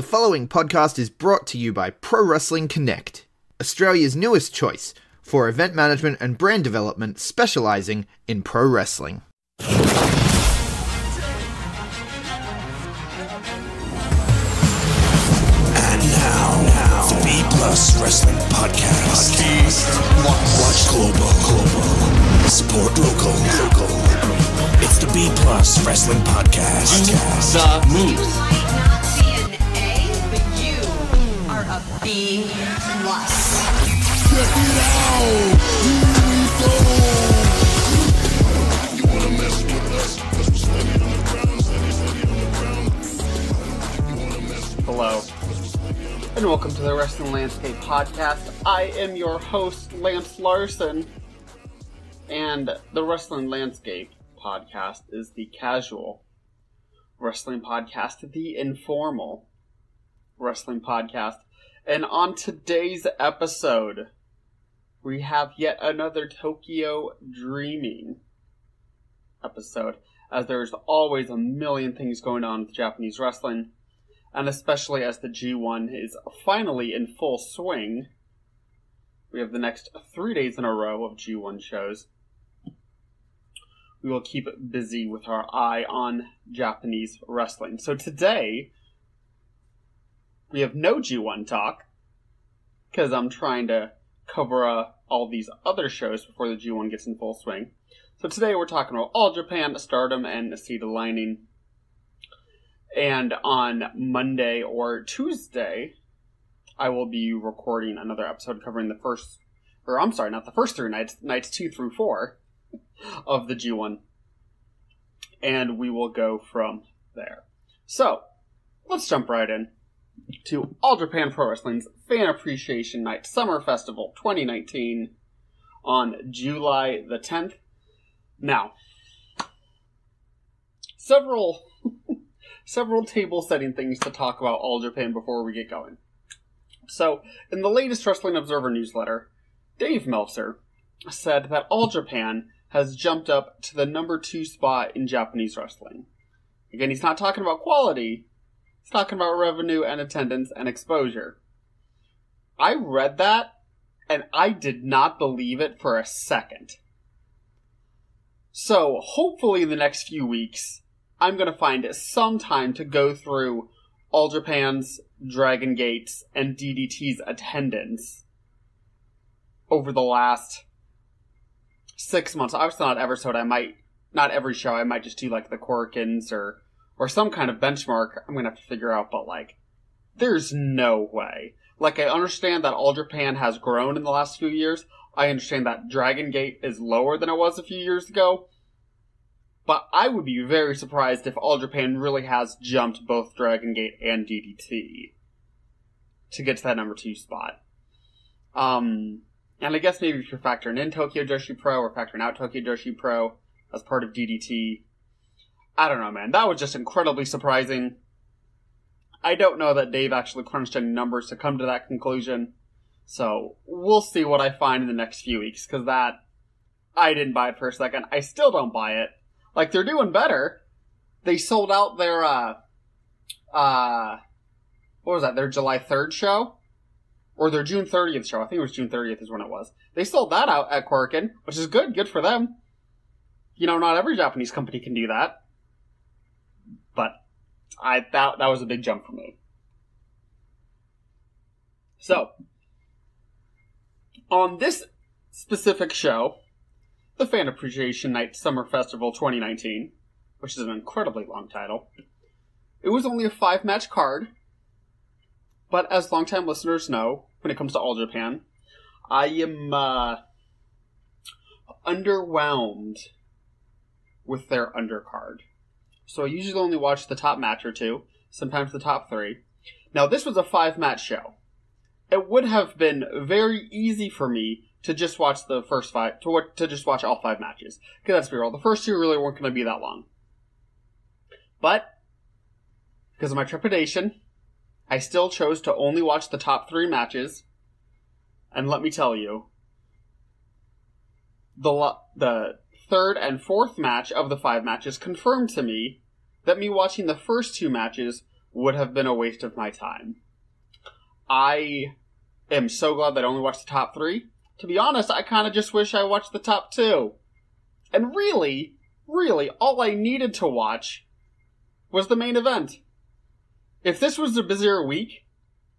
The following podcast is brought to you by Pro Wrestling Connect, Australia's newest choice for event management and brand development specializing in pro wrestling. And now, the B Plus Wrestling Podcast. Watch global. Support local. It's the B Plus Wrestling Podcast. The moves. B plus. Check it out! Here we go! You wanna mess with us? 'Cause we're steady on the ground. Hello, and welcome to the Wrestling Landscape Podcast. I am your host, Lance Larson, and the Wrestling Landscape Podcast is the casual wrestling podcast, the informal wrestling podcast. And on today's episode, we have yet another Tokyo Dreamin episode, as there's always a million things going on with Japanese wrestling, and especially as the G1 is finally in full swing. We have the next 3 days in a row of G1 shows. We will keep busy with our eye on Japanese wrestling. So today, we have no G1 talk, because I'm trying to cover all these other shows before the G1 gets in full swing. So today we're talking about All Japan, Stardom, and SEAdLINNNG. And on Monday or Tuesday, I will be recording another episode covering not the first three nights 2 through 4 of the G1. And we will go from there. So, let's jump right in to All Japan Pro Wrestling's Fan Appreciation Night Summer Festival 2019 on July the 10th. Now, several table setting things to talk about All Japan before we get going. So, in the latest Wrestling Observer newsletter, Dave Meltzer said that All Japan has jumped up to the number 2 spot in Japanese wrestling. Again, he's not talking about quality. He's talking about revenue and attendance and exposure. I read that, and I did not believe it for a second. So, hopefully in the next few weeks, I'm going to find some time to go through All Japan's, Dragon Gate's, and DDT's attendance over the last 6 months. Obviously not every show, not every show, I might just do like the Corkins or some kind of benchmark I'm going to have to figure out, but there's no way. I understand that All Japan has grown in the last few years. I understand that Dragon Gate is lower than it was a few years ago. But I would be very surprised if All Japan really has jumped both Dragon Gate and DDT to get to that number 2 spot. And I guess maybe if you're factoring in Tokyo Joshi Pro or factoring out Tokyo Joshi Pro as part of DDT, I don't know, man. That was just incredibly surprising. I don't know that Dave actually crunched any numbers to come to that conclusion. So, we'll see what I find in the next few weeks, because I didn't buy it for a second. I still don't buy it. They're doing better. They sold out their, their July 3rd show? Or their June 30th show. I think it was June 30th is when it was. They sold that out at Korakuen, which is good. Good for them. Not every Japanese company can do that. But that was a big jump for me. So, on this specific show, the Fan Appreciation Night Summer Festival 2019, which is an incredibly long title, it was only a 5-match card, but as longtime listeners know, when it comes to All Japan, I am underwhelmed with their undercard. So I usually only watch the top match or two, sometimes the top 3. Now this was a 5-match show. It would have been very easy for me to just watch the first 5, to just watch all 5 matches. Because let's be real, the first 2 really weren't going to be that long. But, because of my trepidation, I still chose to only watch the top 3 matches. And let me tell you, the third and fourth match of the 5 matches confirmed to me that me watching the first 2 matches would have been a waste of my time. I am so glad that I only watched the top 3. To be honest, I kind of just wish I watched the top 2. And really, all I needed to watch was the main event. If this was a busier week,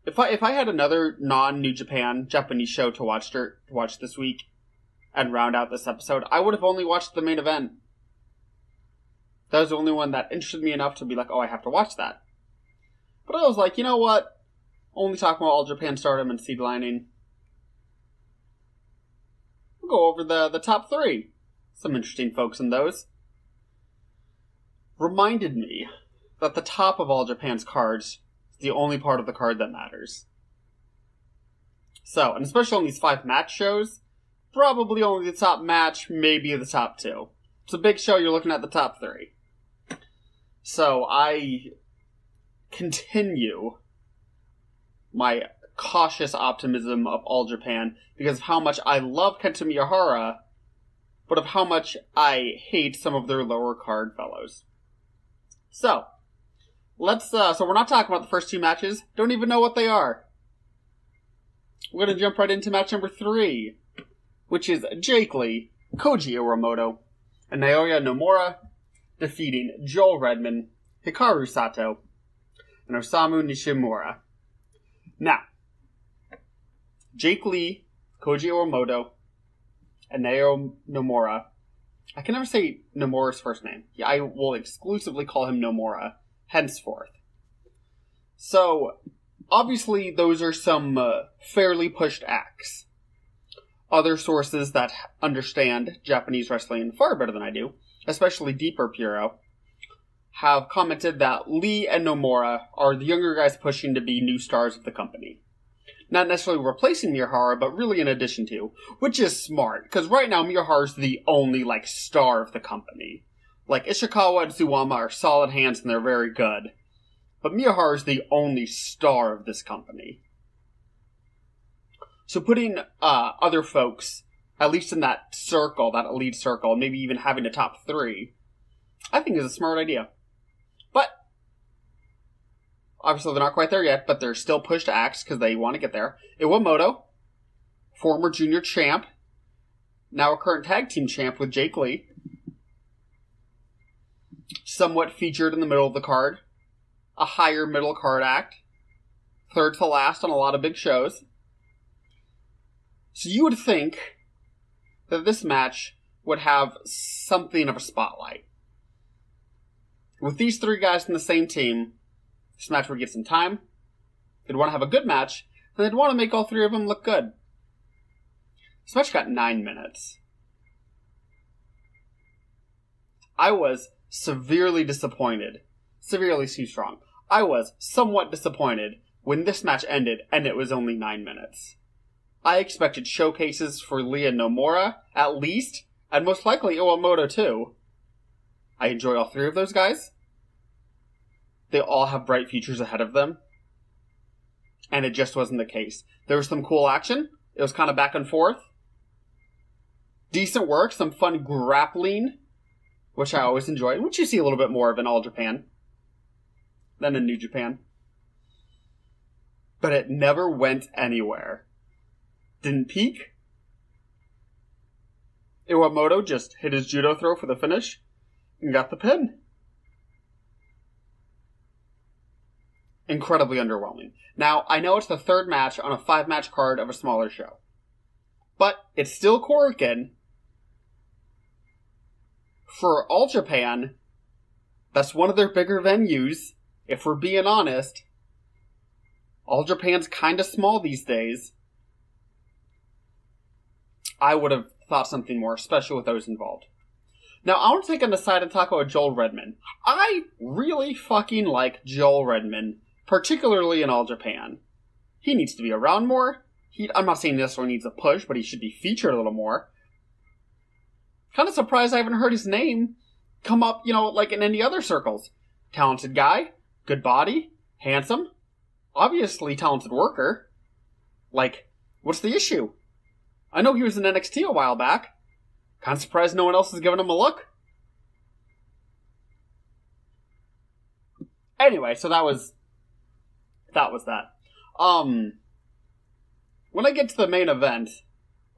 if I had another non-New Japan Japanese show to watch this week and round out this episode, I would have only watched the main event. That was the only one that interested me enough to be like, oh, I have to watch that. But I was like, you know what? Only talking about All Japan, Stardom, and SEAdLINNNG. We'll go over the top 3. Some interesting folks in those. Reminded me that the top of All Japan's cards is the only part of the card that matters. So, and especially on these 5 match shows, probably only the top match, maybe the top 2. It's a big show, you're looking at the top 3. So, I continue my cautious optimism of All Japan because of how much I love Kento Miyahara, but of how much I hate some of their lower card fellows. So, so we're not talking about the first 2 matches. Don't even know what they are. We're going to jump right into match number 3, which is Jake Lee, Koji Iwamoto, and Naoya Nomura defeating Joel Redman, Hikaru Sato, and Osamu Nishimura. Now, Jake Lee, Koji Iwamoto, and Naoya Nomura. I can never say Nomura's first name. Yeah, I will exclusively call him Nomura henceforth. So, obviously, those are some fairly pushed acts. Other sources that understand Japanese wrestling far better than I do, especially Deeper Puro, have commented that Lee and Nomura are the younger guys pushing to be new stars of the company. Not necessarily replacing Miyahara, but really in addition to, which is smart, because right now Miyahara's the only, star of the company. Ishikawa and Suwama are solid hands and they're very good. But Miyahara's the only star of this company. So putting other folks, at least in that circle, that elite circle, maybe even having a top 3, I think is a smart idea. But obviously they're not quite there yet, but they're still pushed to acts because they want to get there. Iwamoto, former junior champ, now a current tag team champ with Jake Lee. Somewhat featured in the middle of the card. A higher middle card act. Third to last on a lot of big shows. So you would think that this match would have something of a spotlight. With these 3 guys in the same team, this match would get some time. They'd want to have a good match, and they'd want to make all 3 of them look good. This match got 9 minutes. I was severely disappointed. Severely too strong. I was somewhat disappointed when this match ended and it was only 9 minutes. I expected showcases for Lee and Nomura, at least, and most likely Iwamoto too. I enjoy all 3 of those guys. They all have bright futures ahead of them. And it just wasn't the case. There was some cool action. It was kind of back and forth. Decent work, some fun grappling, which I always enjoy, which you see a little bit more of in All Japan than in New Japan. But it never went anywhere. Didn't peak. Iwamoto just hit his judo throw for the finish and got the pin. Incredibly underwhelming. Now, I know it's the 3rd match on a 5-match card of a smaller show. But it's still Korakuen. For All Japan, that's one of their bigger venues. If we're being honest, All Japan's kind of small these days. I would have thought something more, especially with those involved. Now, I want to take an aside and talk about Joel Redman. I really fucking like Joel Redman, particularly in All Japan. He needs to be around more. I'm not saying he necessarily needs a push, but he should be featured a little more. Kind of surprised I haven't heard his name come up, in any other circles. Talented guy, good body, handsome, obviously talented worker. What's the issue? I know he was in NXT a while back. Kind of surprised no one else has given him a look. Anyway, so that was that was that. When I get to the main event,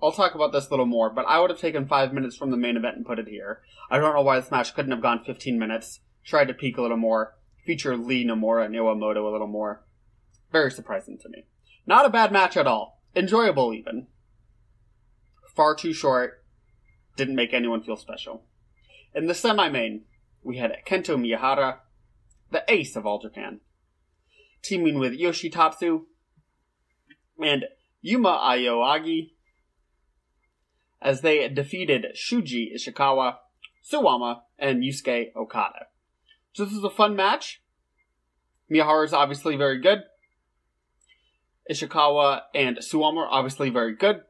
I'll talk about this a little more, but I would have taken 5 minutes from the main event and put it here. I don't know why this match couldn't have gone 15 minutes. Tried to peak a little more. Feature Lee Nomura and Iwamoto a little more. Very surprising to me. Not a bad match at all. Enjoyable even. Far too short. Didn't make anyone feel special. In the semi-main, we had Kento Miyahara, the ace of All Japan, teaming with Yoshitatsu and Yuma Aoyagi as they defeated Shuji Ishikawa, Suwama, and Yusuke Okada. So this was a fun match. Miyahara is obviously very good. Ishikawa and Suwama are obviously very good.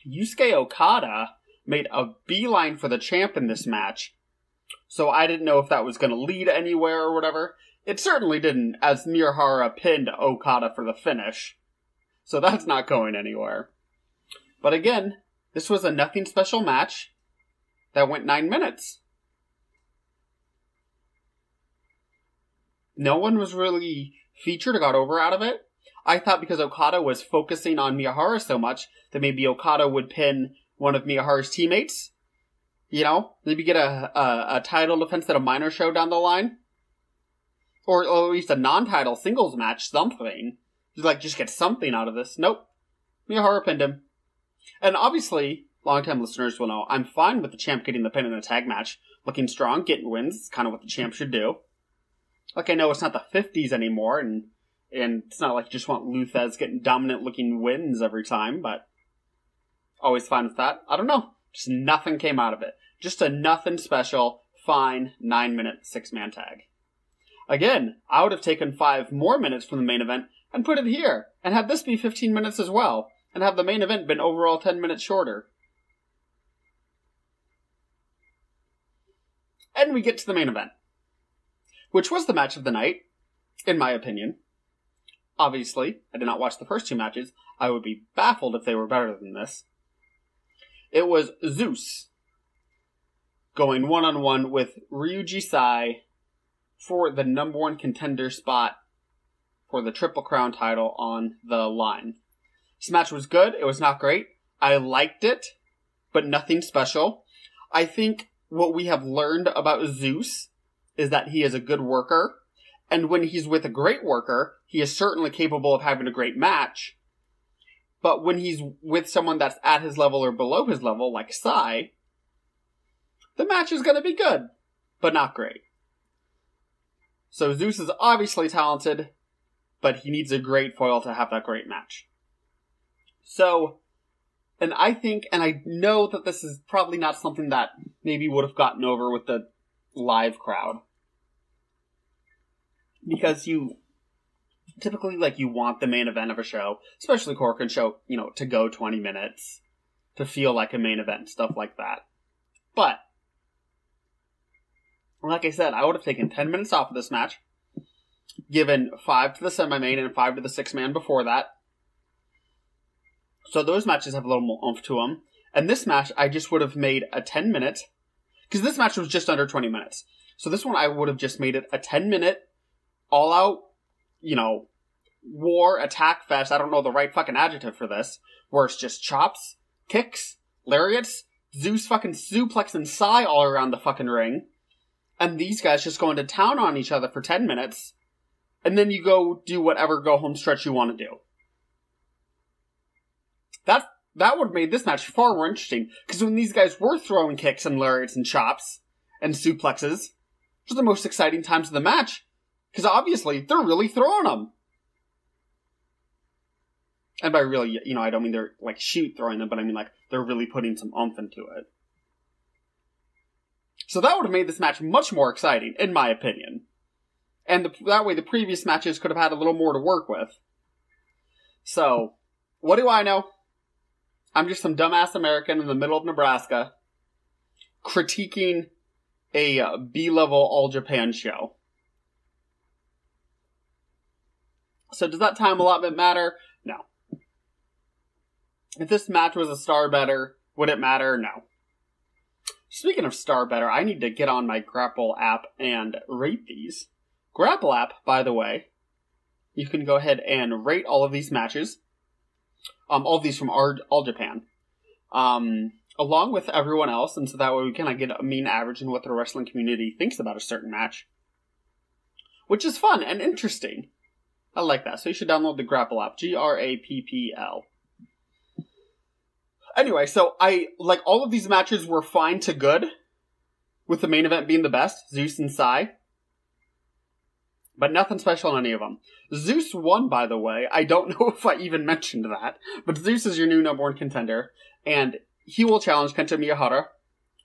Yusuke Okada made a beeline for the champ in this match, so I didn't know if that was going to lead anywhere or whatever. It certainly didn't, as Miyahara pinned Okada for the finish. So that's not going anywhere. But again, this was a nothing special match that went 9 minutes. No one was really featured or got over out of it. I thought because Okada was focusing on Miyahara so much that maybe Okada would pin one of Miyahara's teammates. You know, maybe get a title defense at a minor show down the line. Or at least a non-title singles match, something. Just get something out of this. Nope. Miyahara pinned him. And obviously, long-time listeners will know, I'm fine with the champ getting the pin in a tag match. Looking strong, getting wins. It's kind of what the champ should do. Like, I know it's not the 50s anymore, and it's not like you just want Luthez getting dominant-looking wins every time, but always fine with that. I don't know. Just nothing came out of it. Just a nothing special, fine, 9-minute, 6-man tag. Again, I would have taken 5 more minutes from the main event and put it here, and had this be 15 minutes as well, and have the main event been overall 10 minutes shorter. And we get to the main event, which was the match of the night, in my opinion. Obviously, I did not watch the first 2 matches. I would be baffled if they were better than this. It was Zeus going one-on-one with Ryuji Sai for the number 1 contender spot for the Triple Crown title on the line. This match was good. It was not great. I liked it, but nothing special. I think what we have learned about Zeus is that he is a good worker, and when he's with a great worker, he is certainly capable of having a great match. But when he's with someone that's at his level or below his level, like Sai, the match is going to be good, but not great. So Zeus is obviously talented, but he needs a great foil to have that great match. So, and I think, and I know that this is probably not something that maybe would have gotten over with the live crowd. Because you typically, you want the main event of a show, especially Korakuen show, to go 20 minutes, to feel like a main event, stuff like that. But, like I said, I would have taken 10 minutes off of this match, given 5 to the semi-main and 5 to the 6-man before that. So those matches have a little more oomph to them. And this match, I just would have made a 10-minute, because this match was just under 20 minutes. So this one, I would have just made it a 10-minute, all-out, war, attack fest, I don't know the right fucking adjective for this, where it's just chops, kicks, lariats, Zeus fucking suplexing Sai all around the fucking ring, and these guys just going to town on each other for 10 minutes, and then you go do whatever go-home stretch you want to do. That would have made this match far more interesting, because when these guys were throwing kicks and lariats and chops and suplexes, those are the most exciting times of the match, because obviously they're really throwing them. And by really, I don't mean they're throwing them, but I mean they're really putting some oomph into it. So that would have made this match much more exciting, in my opinion. And that way the previous matches could have had a little more to work with. So, what do I know? I'm just some dumbass American in the middle of Nebraska critiquing a B-level All Japan show. So does that time allotment matter? No. If this match was a star better, would it matter? No. Speaking of star better, I need to get on my Grapple app and rate these. Grapple app, by the way, you can go ahead and rate all of these matches. All of these from All Japan. Along with everyone else, and so that way we can get a mean average in what the wrestling community thinks about a certain match. Which is fun and interesting. I like that. So you should download the Grapple app. Grappl. Anyway, so all of these matches were fine to good, with the main event being the best, Zeus and Sai. But nothing special in any of them. Zeus won, by the way. I don't know if I even mentioned that, but Zeus is your new number 1 contender, and he will challenge Kento Miyahara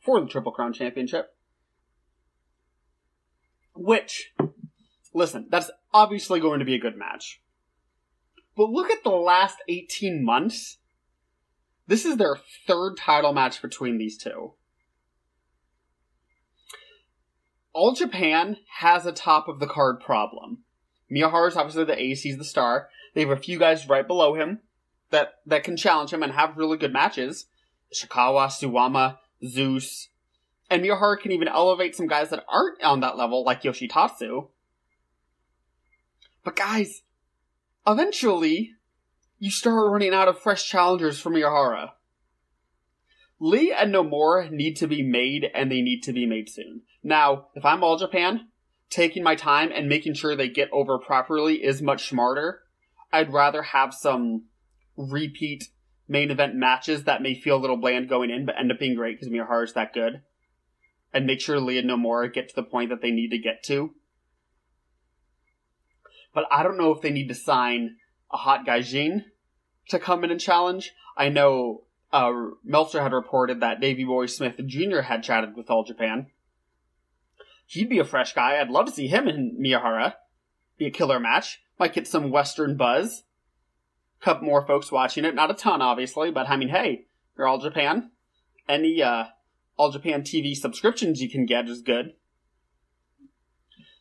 for the Triple Crown Championship. Which, listen, that's obviously going to be a good match. But look at the last 18 months. This is their 3rd title match between these two. All Japan has a top of the card problem. Miyahara's obviously the ace, he's the star. They have a few guys right below him that can challenge him and have really good matches. Ishikawa, Suwama, Zeus. And Miyahara can even elevate some guys that aren't on that level, like Yoshitatsu. But guys, eventually, you start running out of fresh challengers for Miyahara. Lee and Nomura need to be made, and they need to be made soon. Now, if I'm All Japan, taking my time and making sure they get over properly is much smarter. I'd rather have some repeat main event matches that may feel a little bland going in, but end up being great because Miyahara's that good. And make sure Lee and Nomura get to the point that they need to get to. But I don't know if they need to sign a hot gaijin to come in and challenge. I know Meltzer had reported that Davey Boy Smith Jr. had chatted with All Japan. He'd be a fresh guy. I'd love to see him and Miyahara. Be a killer match. Might get some Western buzz. Couple more folks watching it. Not a ton, obviously, but I mean, hey, you're All Japan. Any All Japan TV subscriptions you can get is good.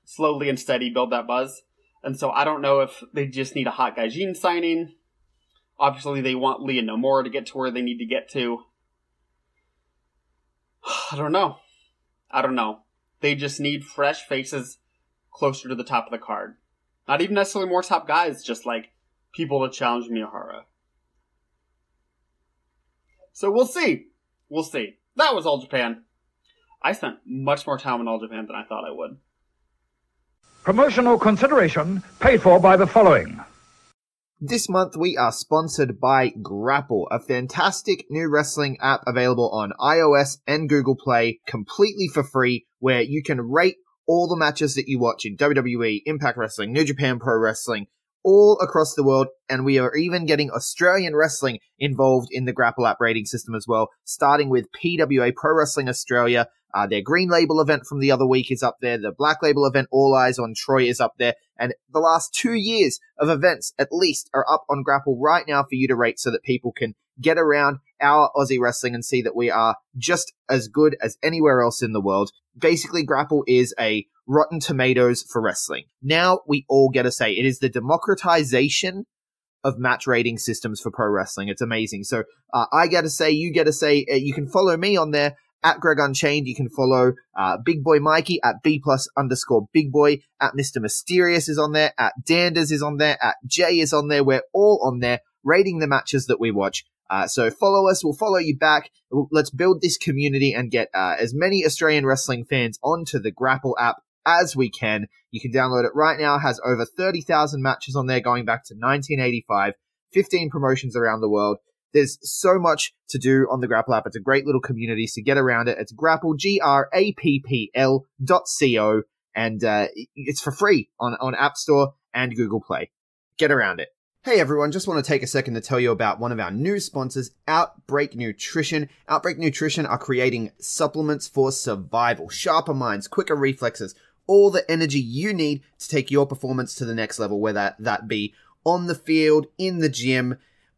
Slowly and steady build that buzz. And so I don't know if they just need a hot gaijin signing. Obviously, they want Lee and Nomura to get to where they need to get to. I don't know. They just need fresh faces closer to the top of the card. Not even necessarily more top guys, just people to challenge Miyahara. So we'll see. That was All Japan. I spent much more time on All Japan than I thought I would. Promotional consideration paid for by the following. This month we are sponsored by Grapple, a fantastic new wrestling app available on iOS and Google Play completely for free, where you can rate all the matches that you watch in WWE, Impact Wrestling, New Japan Pro Wrestling, all across the world, and we are even getting Australian wrestling involved in the Grapple app rating system as well, starting with PWA Pro Wrestling Australia. Their green label event from the other week is up there. The black label event, All Eyes on Troy, is up there. And the last 2 years of events, at least, are up on Grapple right now for you to rate so that people can get around our Aussie wrestling and see that we are just as good as anywhere else in the world. Basically, Grapple is a Rotten Tomatoes for wrestling. Now we all get a say. It is the democratization of match rating systems for pro wrestling. It's amazing. So I get a say, you get a say. You can follow me on there at Greg Unchained. You can follow Big Boy Mikey at B+_Big Boy. At Mr. Mysterious is on there. At Danders is on there. At Jay is on there. We're all on there rating the matches that we watch. So follow us. We'll follow you back. Let's build this community and get as many Australian wrestling fans onto the Grapple app as we can. You can download it right now. It has over 30,000 matches on there going back to 1985, 15 promotions around the world. There's so much to do on the Grapple app. It's a great little community, so get around it. It's Grapple, GRAPPL.co, and it's for free on App Store and Google Play. Get around it. Hey everyone, just want to take a second to tell you about one of our new sponsors, Outbreak Nutrition. Outbreak Nutrition are creating supplements for survival, sharper minds, quicker reflexes, all the energy you need to take your performance to the next level, whether that be on the field, in the gym,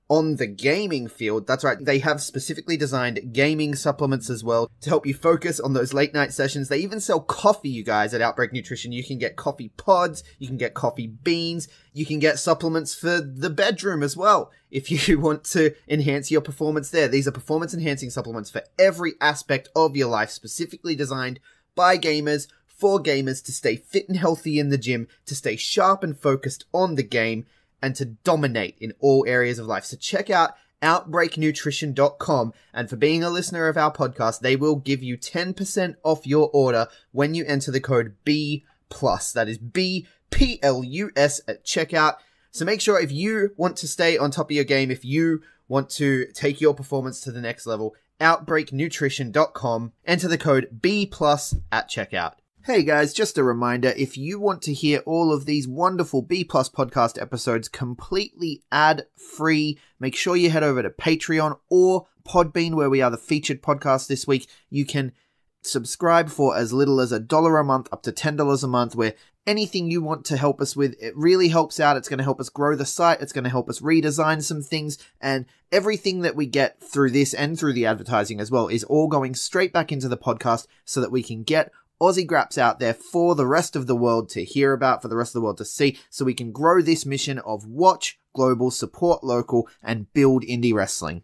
on the gaming field. That's right, they have specifically designed gaming supplements as well to help you focus on those late night sessions. They even sell coffee, you guys, at Outbreak Nutrition. You can get coffee pods, you can get coffee beans, you can get supplements for the bedroom as well if you want to enhance your performance there. These are performance enhancing supplements for every aspect of your life, specifically designed by gamers for gamers to stay fit and healthy in the gym, to stay sharp and focused on the game, and to dominate in all areas of life. So check out OUTBREAKNUTRITION.com, and for being a listener of our podcast, they will give you 10% off your order when you enter the code B+. That is BPLUS at checkout. So make sure, if you want to stay on top of your game, if you want to take your performance to the next level, OUTBREAKNUTRITION.com, enter the code B+ at checkout. Hey guys, just a reminder, if you want to hear all of these wonderful B+ podcast episodes completely ad-free, make sure you head over to Patreon or Podbean, where we are the featured podcast this week. You can subscribe for as little as $1 a month up to $10 a month, where anything you want to help us with, it really helps out. It's going to help us grow the site. It's going to help us redesign some things, and everything that we get through this and through the advertising as well is all going straight back into the podcast so that we can get Aussie Graps out there for the rest of the world to hear about, for the rest of the world to see, so we can grow this mission of watch global, support local, and build indie wrestling.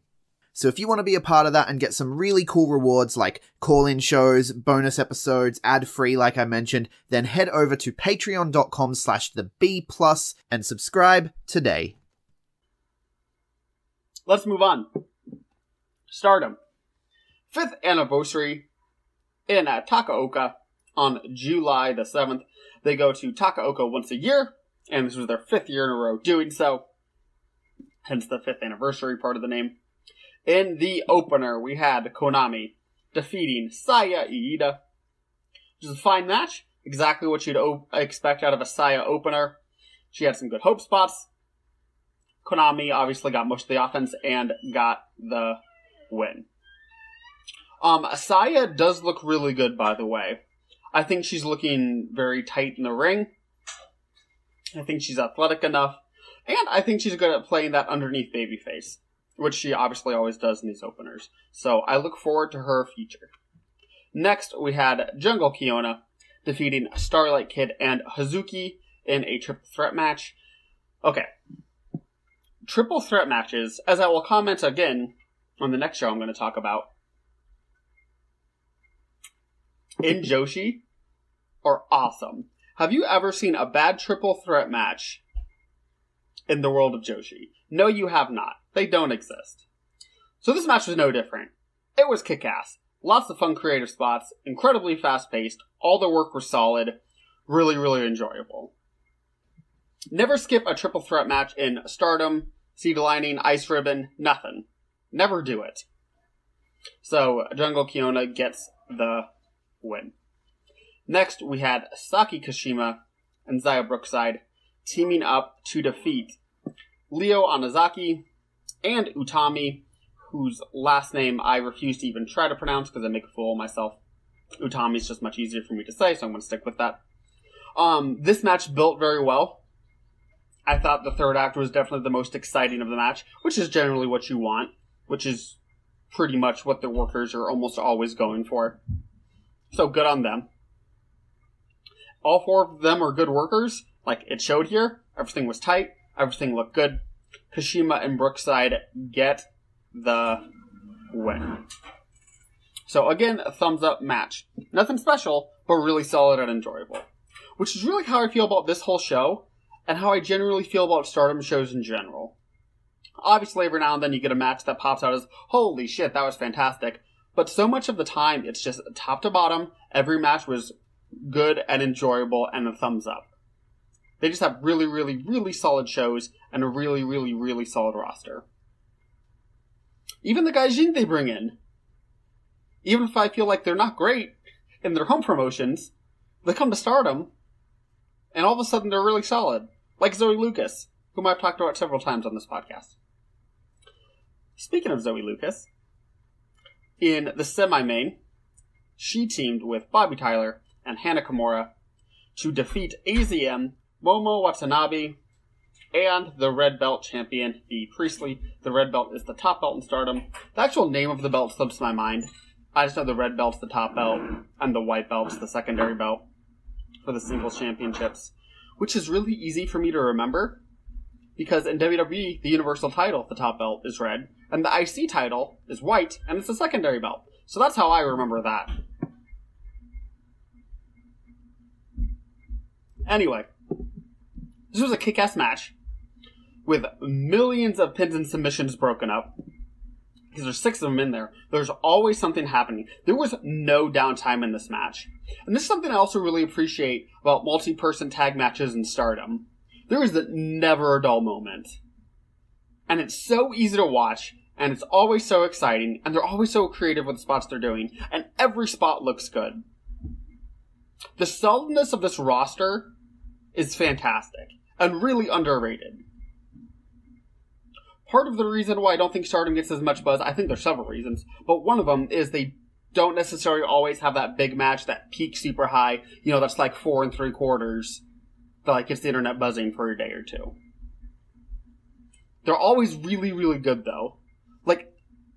So if you want to be a part of that and get some really cool rewards like call-in shows, bonus episodes, ad-free like I mentioned, then head over to patreon.com/theb+ and subscribe today. Let's move on. Stardom. 5th anniversary in Takaoka on July the 7th. They go to Takaoka once a year, and this was their 5th year in a row doing so. Hence the 5th anniversary part of the name. In the opener, we had Konami defeating Saya Iida, which is a fine match. Exactly what you'd expect out of a Saya opener. She had some good hope spots. Konami obviously got most of the offense and got the win. Saya does look really good, by the way. I think she's looking very tight in the ring. I think she's athletic enough. And I think she's good at playing that underneath babyface, which she obviously always does in these openers. So I look forward to her future. Next, we had Jungle Kiona defeating Starlight Kid and Hazuki in a triple threat match. Okay. Triple threat matches, as I will comment again on the next show I'm going to talk about, in Joshi, are awesome. Have you ever seen a bad triple threat match in the world of Joshi? No, you have not. They don't exist. So this match was no different. It was kick-ass. Lots of fun creative spots, incredibly fast-paced, all the work was solid, really, really enjoyable. Never skip a triple threat match in Stardom, SEAdLINNNG, Ice Ribbon, nothing. Never do it. So Jungle Kiona gets the win. Next, we had Saki Kashima and Zaya Brookside teaming up to defeat Leo Anazaki and Utami, whose last name I refuse to even try to pronounce because I make a fool of myself. Utami's just much easier for me to say, so I'm going to stick with that. This match built very well. I thought the third act was definitely the most exciting of the match, which is generally what you want, which is pretty much what the workers are almost always going for. So good on them. All four of them are good workers, like it showed here. Everything was tight, everything looked good. Kashima and Brookside get the win. So again, a thumbs up match. Nothing special, but really solid and enjoyable. Which is really how I feel about this whole show, and how I generally feel about Stardom shows in general. Obviously, every now and then you get a match that pops out as, holy shit, that was fantastic. But so much of the time, it's just top to bottom, every match was good and enjoyable and a thumbs up. They just have really, really, really solid shows and a really, really, really solid roster. Even the gaijin they bring in, even if I feel like they're not great in their home promotions, they come to Stardom, and all of a sudden they're really solid. Like Zoe Lucas, whom I've talked about several times on this podcast. Speaking of Zoe Lucas, in the semi-main, she teamed with Bobby Tyler and Hana Kimura to defeat AZM, Momo Watanabe, and the Red Belt champion, Bea Priestley. The Red Belt is the top belt in Stardom. The actual name of the belt slips my mind. I just know the Red Belt's the top belt, and the White Belt's the secondary belt for the singles championships, which is really easy for me to remember, because in WWE, the Universal title, the top belt, is red, and the IC title is white, and it's the secondary belt. So that's how I remember that. Anyway, this was a kick-ass match with millions of pins and submissions broken up. Because there's 6 of them in there. There's always something happening. There was no downtime in this match. And this is something I also really appreciate about multi-person tag matches in Stardom. There is never a dull moment. And it's so easy to watch, and it's always so exciting, and they're always so creative with the spots they're doing, and every spot looks good. The solidness of this roster is fantastic, and really underrated. Part of the reason why I don't think Stardom gets as much buzz, I think there's several reasons, but one of them is they don't necessarily always have that big match that peaks super high, that's like 4 3/4, that like gets the internet buzzing for a day or two. They're always really, really good though. Like,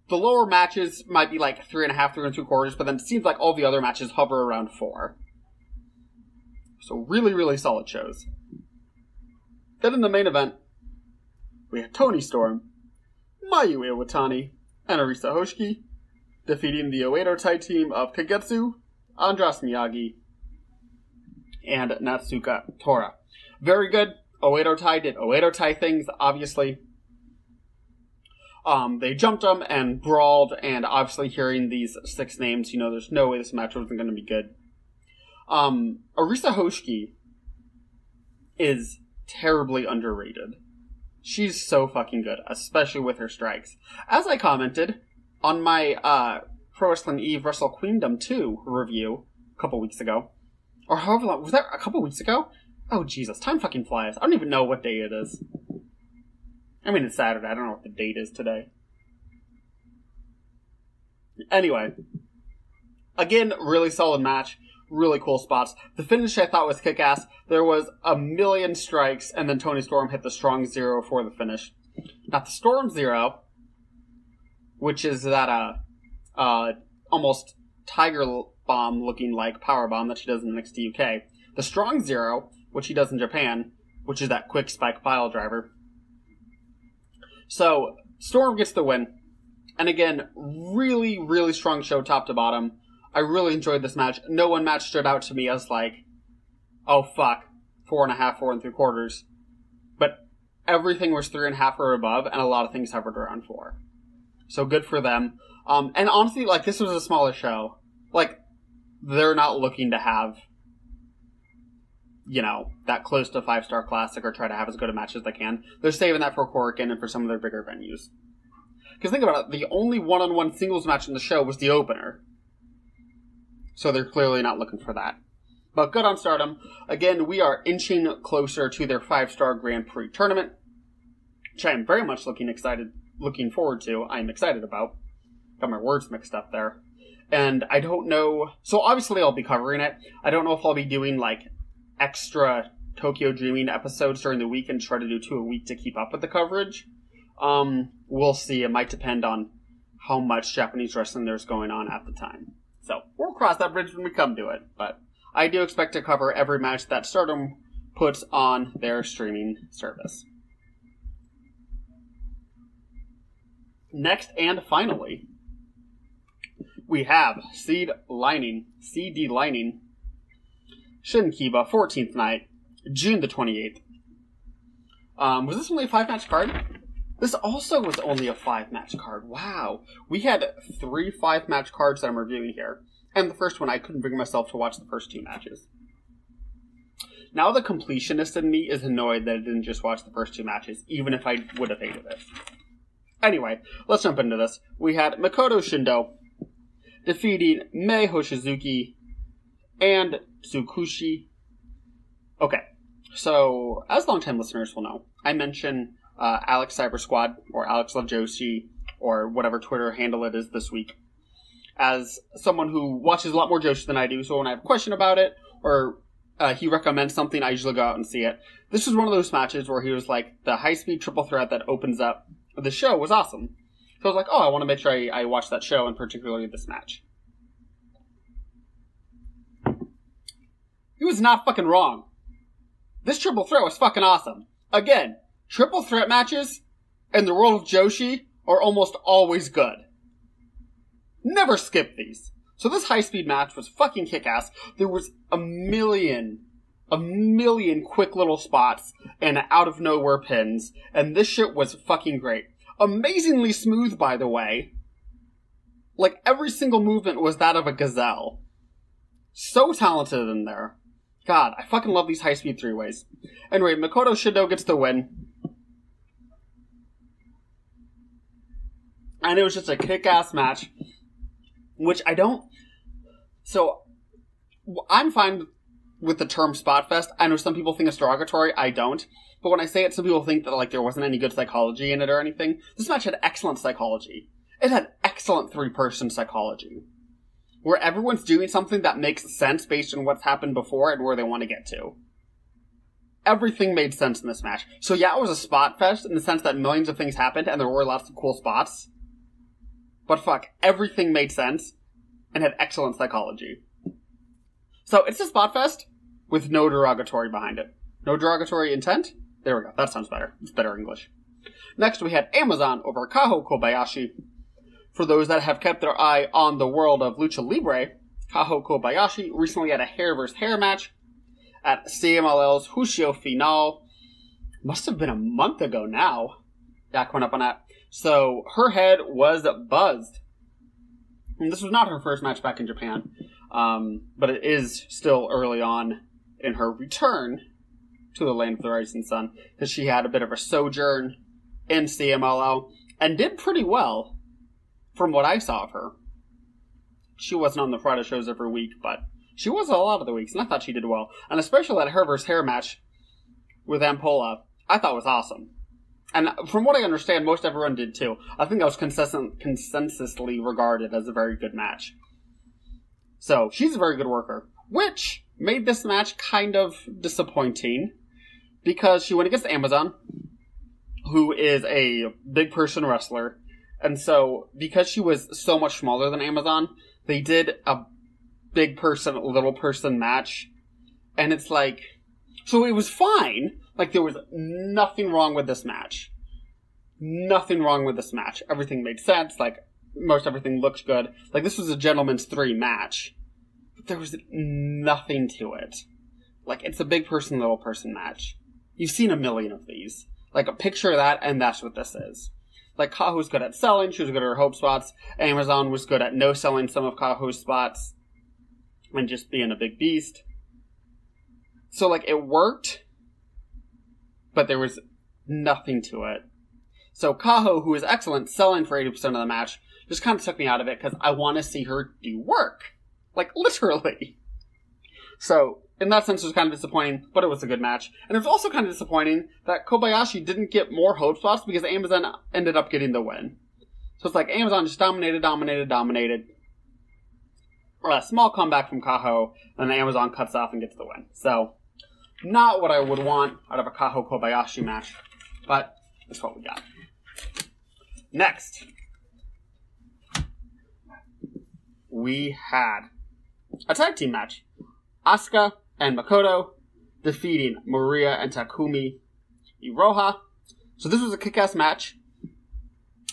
the lower matches might be like 3.5, 3 3/4, but then it seems like all the other matches hover around 4. So really, really solid shows. Then in the main event, we had Toni Storm, Mayu Iwatani, and Arisa Hoshiki defeating the Oedo Tai team of Kagetsu, Andras Miyagi, and Natsuka Tora. Very good. Oedo Tai did Oedo Tai things, obviously. They jumped them and brawled, and obviously hearing these 6 names, there's no way this match wasn't going to be good. Arisa Hoshiki is terribly underrated. She's so fucking good, especially with her strikes. As I commented on my Pro Wrestling Eve Wrestle Queendom 2 review a couple weeks ago, or however long, was that a couple weeks ago? Oh Jesus, time fucking flies. I don't even know what day it is. I mean, it's Saturday, I don't know what the date is today. Anyway, again, really solid match. Really cool spots. The finish I thought was kick-ass. There was a million strikes, and then Toni Storm hit the strong 0 for the finish. Not the Storm 0, which is that almost Tiger Bomb looking like power bomb that she does in NXT UK. The strong 0, which she does in Japan, which is that quick spike pile driver. So Storm gets the win, and again, really, really strong show top to bottom. I really enjoyed this match. No one match stood out to me as like, oh fuck, 4.5, 4 3/4. But everything was 3.5 or above, and a lot of things hovered around 4. So good for them. And honestly, like, this was a smaller show. Like, they're not looking to have, that close to 5-star classic or try to have as good a match as they can. They're saving that for Korakuen and for some of their bigger venues. Because think about it, the only one-on-one singles match in the show was the opener. So they're clearly not looking for that. But good on Stardom. Again, we are inching closer to their 5-star Grand Prix tournament, which I am very much looking forward to. I am excited about. Got my words mixed up there. And I don't know, so obviously I'll be covering it. I don't know if I'll be doing like extra Tokyo Dreamin episodes during the week and try to do 2 a week to keep up with the coverage. We'll see. It might depend on how much Japanese wrestling there's going on at the time. So, we'll cross that bridge when we come to it, but I do expect to cover every match that Stardom puts on their streaming service. Next and finally, we have SEAdLINNNG Shin-Kiba 14th night, June the 28th. Was this only a 5-match card? This also was only a 5-match card. Wow. We had 3 5-match cards that I'm reviewing here. And the first one, I couldn't bring myself to watch the first 2 matches. Now the completionist in me is annoyed that I didn't just watch the first 2 matches, even if I would have hated it. Anyway, let's jump into this. We had Makoto Shindo defeating Mei Hoshizuki and Tsukushi. Okay, so as longtime listeners will know, I mention Alex Cyber Squad, or Alex Love Joshi, or whatever Twitter handle it is this week, as someone who watches a lot more Joshi than I do, so when I have a question about it, or he recommends something, I usually go out and see it. This was one of those matches where he was like, the high-speed triple threat that opens up the show was awesome. So I was like, oh, I want to make sure I watch that show, and particularly this match. He was not fucking wrong. This triple threat was fucking awesome. Again, triple threat matches in the world of Joshi are almost always good. Never skip these. So this high-speed match was fucking kick-ass. There was a million a million quick little spots and out of nowhere pins, and this shit was fucking great. Amazingly smooth, by the way. Like, every single movement was that of a gazelle. So talented in there. God, I fucking love these high-speed three-ways. Anyway, Makoto Shido gets the win. And it was just a kick-ass match. Which I don't... So, I'm fine with the term Spot Fest. I know some people think it's derogatory. I don't. But when I say it, some people think that, like, there wasn't any good psychology in it or anything. This match had excellent psychology. It had excellent three-person psychology. Where everyone's doing something that makes sense based on what's happened before and where they want to get to. Everything made sense in this match. So yeah, it was a spot fest in the sense that millions of things happened and there were lots of cool spots. But fuck, everything made sense and had excellent psychology. So it's a spot fest with no derogatory behind it. No derogatory intent? There we go, that sounds better. It's better English. Next we had Amazon over Kaho Kobayashi. For those that have kept their eye on the world of Lucha Libre, Kaho Kobayashi recently had a hair versus hair match at CMLL's Hushio Final. Must have been a month ago now. Yeah, coming up on that. So, her head was buzzed. And this was not her first match back in Japan, but it is still early on in her return to the land of the rising sun, because she had a bit of a sojourn in CMLL and did pretty well. From what I saw of her. She wasn't on the Friday shows every week, but she was a lot of the weeks, and I thought she did well. And especially that hair versus hair match with Ampola, I thought was awesome. And from what I understand, most everyone did too. I think that was consensusly regarded as a very good match. So, she's a very good worker. Which made this match kind of disappointing, because she went against Amazon, who is a big person wrestler. And so, because she was so much smaller than Amazon, they did a big person, little person match. And it's like... So it was fine. Like, there was nothing wrong with this match. Nothing wrong with this match. Everything made sense. Like, most everything looked good. Like, this was a gentleman's 3 match. But there was nothing to it. Like, it's a big person, little person match. You've seen a million of these. Like, a picture of that, and that's what this is. Like, Kaho's good at selling, she was good at her hope spots. Amazon was good at no-selling some of Kaho's spots. And just being a big beast. So, like, it worked. But there was nothing to it. So, Kaho, who is excellent, selling for 80% of the match, just kind of took me out of it, because I want to see her do work. Like, literally. So, in that sense, it was kind of disappointing, but it was a good match. And it was also kind of disappointing that Kobayashi didn't get more hope spots because Amazon ended up getting the win. So it's like Amazon just dominated. A small comeback from Kaho, and then Amazon cuts off and gets the win. So, not what I would want out of a Kaho Kobayashi match, but that's what we got. Next, we had a tag team match. Asuka and Makoto defeating Maria and Takumi Iroha. So this was a kick-ass match.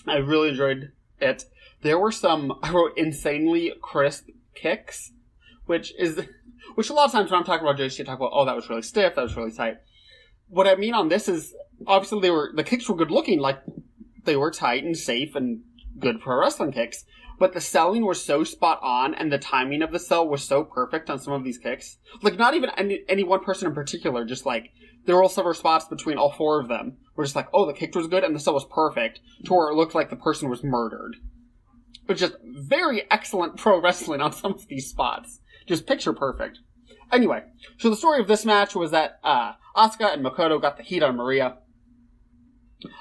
I really enjoyed it. There were some, I wrote, insanely crisp kicks, which a lot of times when I'm talking about JC, I talk about, oh, that was really stiff, that was really tight. What I mean on this is, obviously the kicks were good looking, like they were tight and safe and good pro wrestling kicks. But the selling was so spot on, and the timing of the sell was so perfect on some of these kicks. Like, not even any one person in particular, just like, there were several spots between all 4 of them, where just like, oh, the kick was good, and the sell was perfect, to where it looked like the person was murdered. It was just very excellent pro wrestling on some of these spots. Just picture perfect. Anyway, so the story of this match was that, Asuka and Makoto got the heat on Maria.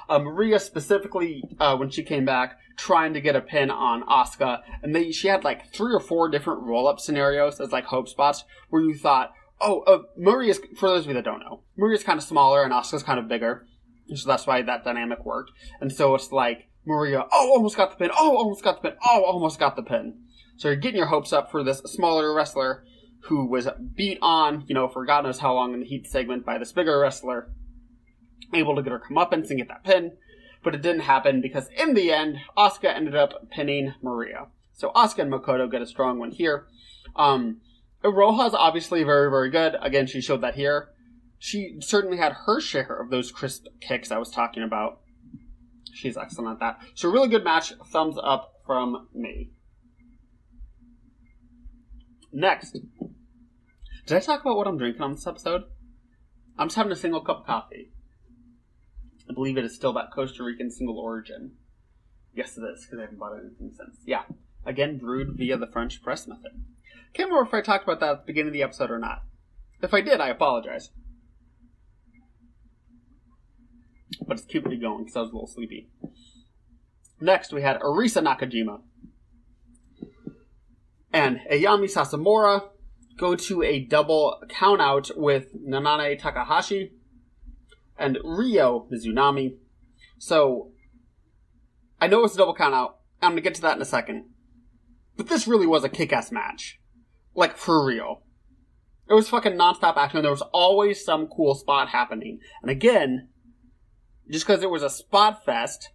Maria specifically, when she came back, trying to get a pin on Asuka, and she had like 3 or 4 different roll-up scenarios as like hope spots, where you thought, Maria's, for those of you that don't know, Maria's kind of smaller and Asuka's kind of bigger, so that's why that dynamic worked. And so it's like, Maria, almost got the pin, almost got the pin, almost got the pin. So you're getting your hopes up for this smaller wrestler who was beat on, for God knows how long in the heat segment by this bigger wrestler, able to get her comeuppance and get that pin. But it didn't happen because in the end, Asuka ended up pinning Maria. So Asuka and Makoto get a strong one here. Iroha's obviously very, very good. Again, she showed that here. She certainly had her share of those crisp kicks I was talking about. She's excellent at that. So really good match. Thumbs up from me. Next. Did I talk about what I'm drinking on this episode? I'm just having a single cup of coffee. I believe it is still that Costa Rican single origin. Yes, it is, because I haven't bought anything since. Yeah. Again, brewed via the French press method. Can't remember if I talked about that at the beginning of the episode or not. If I did, I apologize. But it's keeping me going because I was a little sleepy. Next, we had Arisa Nakajima and Ayami Sasamura go to a double countout with Nanane Takahashi and Ryo Mizunami. So, I know it's a double countout. I'm going to get to that in a second. But this really was a kick-ass match. Like, for real. It was fucking non-stop action. There was always some cool spot happening. And again, just because it was a spot fest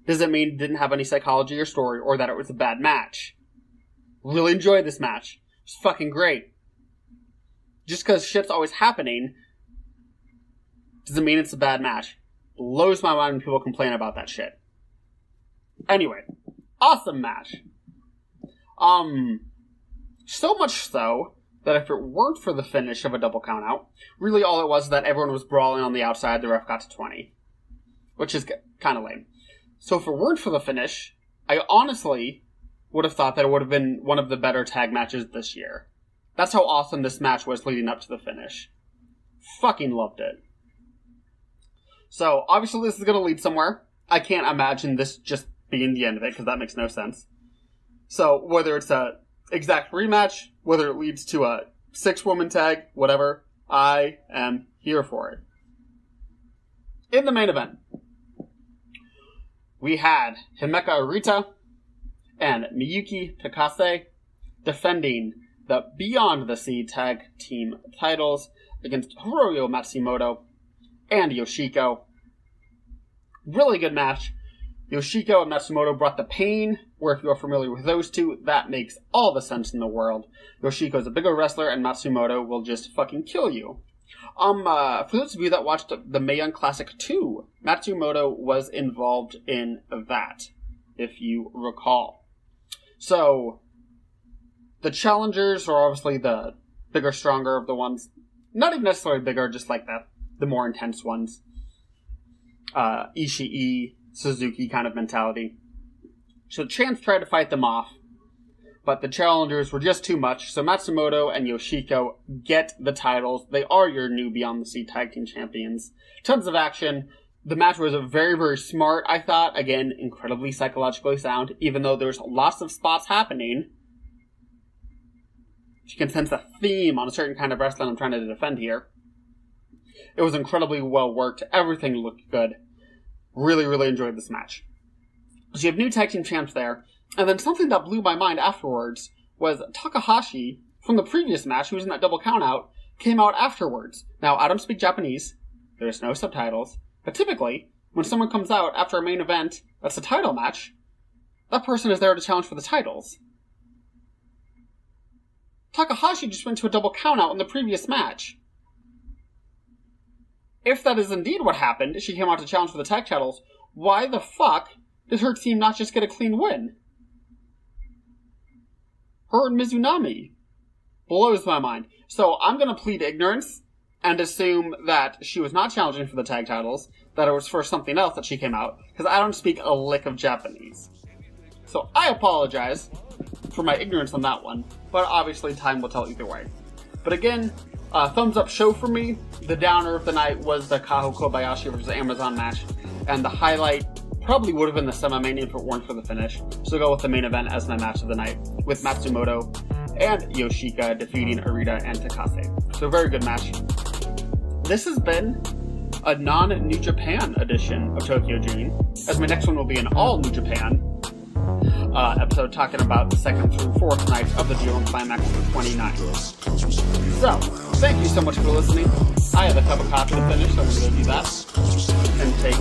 doesn't mean it didn't have any psychology or story or that it was a bad match. Really enjoyed this match. It was fucking great. Just because shit's always happening doesn't mean it's a bad match. Blows my mind when people complain about that shit. Anyway, awesome match. So much so that if it weren't for the finish of a double countout, really all it was that everyone was brawling on the outside, the ref got to 20. Which is kind of lame. So if it weren't for the finish, I honestly would have thought that it would have been one of the better tag matches this year. That's how awesome this match was leading up to the finish. Fucking loved it. So, obviously this is going to lead somewhere. I can't imagine this just being the end of it, because that makes no sense. So, whether it's a exact rematch, whether it leads to a 6-woman tag, whatever, I am here for it. In the main event, we had Himeka Arita and Miyuki Takase defending the Beyond the Sea tag team titles against Hiroyo Matsumoto and Yoshiko. Really good match. Yoshiko and Matsumoto brought the pain, where if you're familiar with those two, that makes all the sense in the world. Yoshiko's a bigger wrestler, and Matsumoto will just fucking kill you. For those of you that watched the Mae Young Classic 2, Matsumoto was involved in that, if you recall. So, the challengers are obviously the bigger, stronger of the ones. Not even necessarily bigger, just like the more intense ones. Ishii, Suzuki kind of mentality. So Chance tried to fight them off, but the challengers were just too much, so Matsumoto and Yoshiko get the titles. They are your new Beyond the Sea Tag Team Champions. Tons of action. The match was very, very smart, I thought. Again, incredibly psychologically sound, even though there's lots of spots happening. You can sense a theme on a certain kind of wrestling I'm trying to defend here. It was incredibly well worked. Everything looked good. Really, really enjoyed this match. So you have new tag team champs there. And then something that blew my mind afterwards was Takahashi, from the previous match, who was in that double countout, came out afterwards. Now, I don't speak Japanese. There's no subtitles. But typically, when someone comes out after a main event that's a title match, that person is there to challenge for the titles. Takahashi just went to a double countout in the previous match. If that is indeed what happened, she came out to challenge for the tag titles, why the fuck did her team not just get a clean win? Her and Mizunami. Blows my mind. So I'm going to plead ignorance and assume that she was not challenging for the tag titles, that it was for something else that she came out, because I don't speak a lick of Japanese. So I apologize for my ignorance on that one, but obviously time will tell either way. But again, thumbs up show for me. The downer of the night was the Kaho Kobayashi versus Amazon match, and the highlight probably would have been the semi-main if it weren't for the finish. So go with the main event as my match of the night, with Matsumoto and Yoshika defeating Arita and Takase. So very good match. This has been a non-New Japan edition of Tokyo Dream, as my next one will be an all-New Japan episode talking about the 2nd through 4th nights of the G1 Climax for 29. So, thank you so much for listening. I have a cup of coffee to finish, so I'm going to do that and take